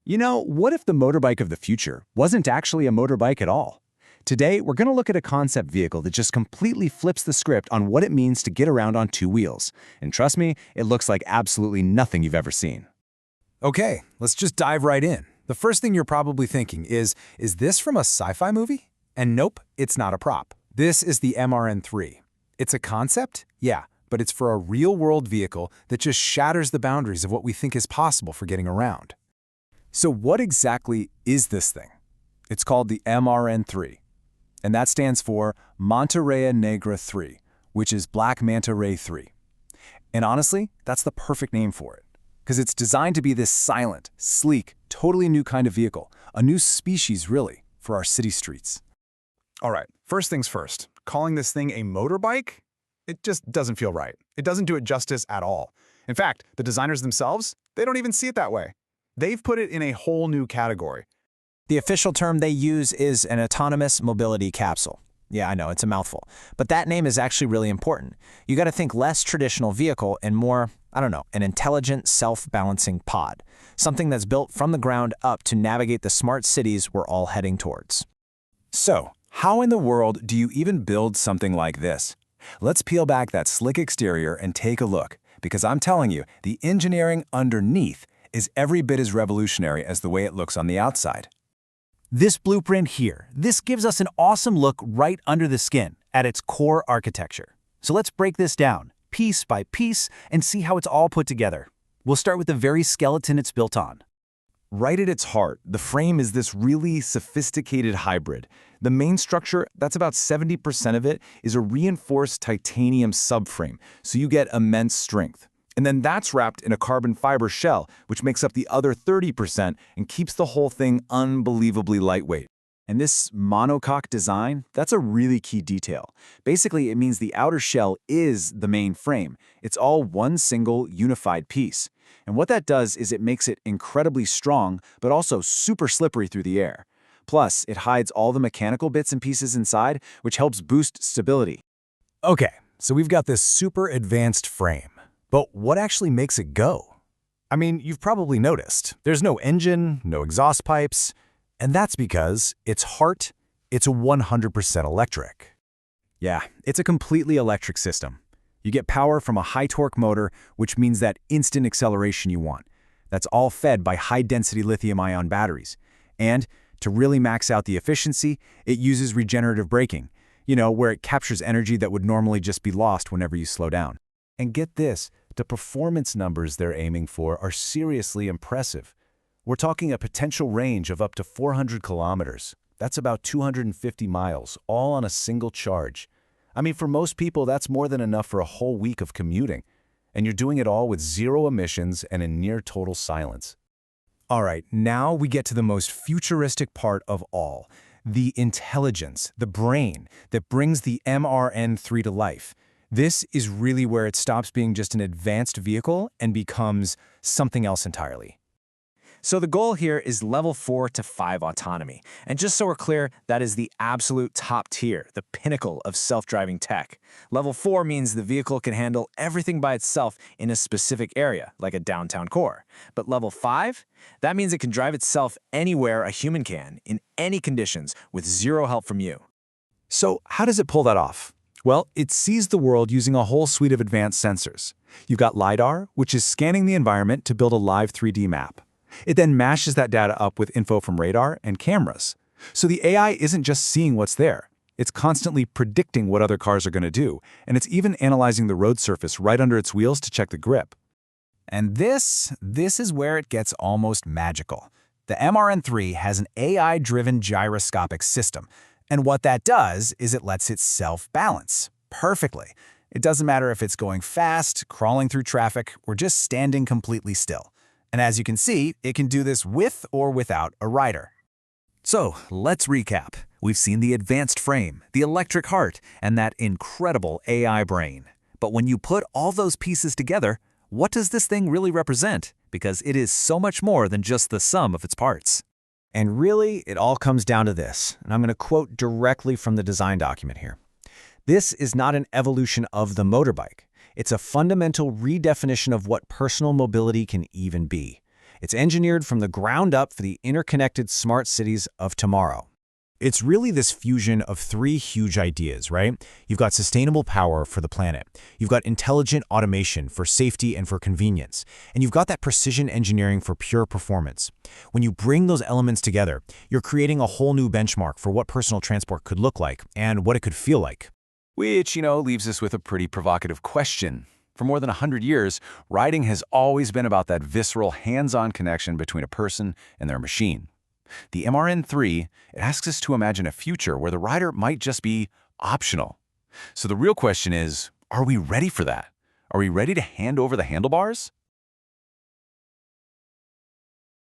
What if the motorbike of the future wasn't actually a motorbike at all? Today, we're going to look at a concept vehicle that just completely flips the script on what it means to get around on two wheels. And trust me, it looks like absolutely nothing you've ever seen. Okay, let's just dive right in. The first thing you're probably thinking is this from a sci-fi movie? And nope, it's not a prop. This is the MRN3. It's a concept? Yeah, but it's for a real-world vehicle that just shatters the boundaries of what we think is possible for getting around. So what exactly is this thing? It's called the MRN3, and that stands for Monterey Negra 3, which is Black Manta Ray 3. And honestly, that's the perfect name for it, because it's designed to be this silent, sleek, totally new kind of vehicle, a new species really, for our city streets. All right, first things first. Calling this thing a motorbike? It just doesn't feel right. It doesn't do it justice at all. In fact, the designers themselves, they don't even see it that way. They've put it in a whole new category. The official term they use is an autonomous mobility capsule. Yeah, I know, it's a mouthful. But that name is actually really important. You got to think less traditional vehicle and more, an intelligent, self-balancing pod. Something that's built from the ground up to navigate the smart cities we're all heading towards. So, how in the world do you even build something like this? Let's peel back that slick exterior and take a look, because I'm telling you, the engineering underneath is every bit as revolutionary as the way it looks on the outside. This blueprint here, this gives us an awesome look right under the skin at its core architecture. So let's break this down, piece by piece, and see how it's all put together. We'll start with the very skeleton it's built on. Right at its heart, the frame is this really sophisticated hybrid. The main structure, that's about 70% of it, is a reinforced titanium subframe, so you get immense strength. And then that's wrapped in a carbon fiber shell, which makes up the other 30% and keeps the whole thing unbelievably lightweight. And this monocoque design, that's a really key detail. Basically, it means the outer shell is the main frame. It's all one single unified piece. And what that does is it makes it incredibly strong, but also super slippery through the air. Plus, it hides all the mechanical bits and pieces inside, which helps boost stability. Okay, so we've got this super advanced frame. But what actually makes it go? I mean, you've probably noticed. There's no engine, no exhaust pipes, and that's because its heart, it's a 100% electric. Yeah, it's a completely electric system. You get power from a high-torque motor, which means that instant acceleration you want. That's all fed by high-density lithium-ion batteries. And to really max out the efficiency, it uses regenerative braking, where it captures energy that would normally just be lost whenever you slow down. And get this, the performance numbers they're aiming for are seriously impressive. We're talking a potential range of up to 400 kilometers. That's about 250 miles, all on a single charge. I mean, for most people, that's more than enough for a whole week of commuting. And you're doing it all with zero emissions and in near total silence. All right, now we get to the most futuristic part of all, the intelligence, the brain that brings the MRN3 to life. This is really where it stops being just an advanced vehicle and becomes something else entirely. So the goal here is level 4 to 5 autonomy. And just so we're clear, that is the absolute top tier, the pinnacle of self-driving tech. Level 4 means the vehicle can handle everything by itself in a specific area, like a downtown core. But level 5? That means it can drive itself anywhere a human can, in any conditions, with zero help from you. So how does it pull that off? Well, it sees the world using a whole suite of advanced sensors. You've got LiDAR, which is scanning the environment to build a live 3D map. It then mashes that data up with info from radar and cameras. So the AI isn't just seeing what's there. It's constantly predicting what other cars are going to do, and it's even analyzing the road surface right under its wheels to check the grip. And this is where it gets almost magical. The MRN3 has an AI-driven gyroscopic system, and what that does is it lets it self-balance perfectly. It doesn't matter if it's going fast, crawling through traffic, or just standing completely still. And as you can see, it can do this with or without a rider. So, let's recap. We've seen the advanced frame, the electric heart, and that incredible AI brain. But when you put all those pieces together, what does this thing really represent? Because it is so much more than just the sum of its parts. And really, it all comes down to this, and I'm going to quote directly from the design document here. This is not an evolution of the motorbike. It's a fundamental redefinition of what personal mobility can even be. It's engineered from the ground up for the interconnected smart cities of tomorrow. It's really this fusion of three huge ideas, right? You've got sustainable power for the planet. You've got intelligent automation for safety and for convenience. And you've got that precision engineering for pure performance. When you bring those elements together, you're creating a whole new benchmark for what personal transport could look like and what it could feel like. Which, leaves us with a pretty provocative question. For more than 100 years, riding has always been about that visceral, hands-on connection between a person and their machine. The MRN3, it asks us to imagine a future where the rider might just be optional. So the real question is, are we ready for that? Are we ready to hand over the handlebars?